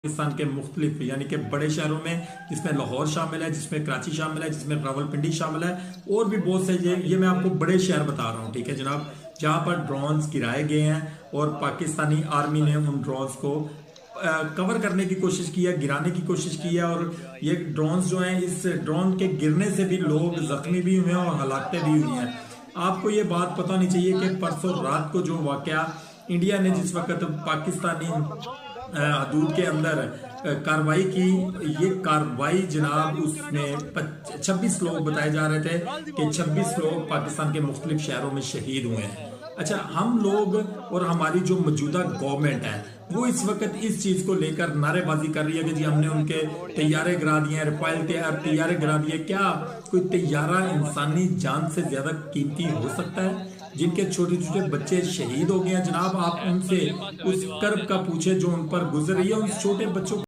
पाकिस्तान के मुख्तलिफ यानी कि बड़े शहरों में, जिसमें लाहौर शामिल है, जिसमें कराची शामिल है, जिसमें रावलपिंडी शामिल है, और भी बहुत से ये मैं आपको बड़े शहर बता रहा हूँ, ठीक है जनाब, जहां पर ड्रोन्स गिराए गए हैं और पाकिस्तानी आर्मी ने उन ड्रोन्स को कवर करने की कोशिश की है, गिराने की कोशिश की है। और ये ड्रोन्स जो हैं, इस ड्रोन के गिरने से भी लोग जख्मी भी हुए हैं और हलाकतें भी हुई हैं। आपको ये बात पता होनी चाहिए कि परसों रात को जो वाकया इंडिया ने जिस वक्त पाकिस्तानी हदूद के अंदर कार्रवाई की, ये कार्रवाई जनाब, उसमें 26 लोग बताए जा रहे थे कि 26 लोग पाकिस्तान के मुख्तलिफ शहरों में शहीद हुए हैं। अच्छा, हम लोग और हमारी जो मौजूदा गवर्नमेंट है वो इस वक्त इस चीज को लेकर नारेबाजी कर रही है कि जी हमने उनके तैयारे गिरा दिए, रफाइल तैयारे गिरा दिए। क्या कोई तैयारा इंसानी जान से ज्यादा कीमती हो सकता है? जिनके छोटे छोटे बच्चे शहीद हो गए हैं जनाब, आप उनसे उस कर्ब का पूछे जो उन पर गुजर रही है, उन छोटे बच्चों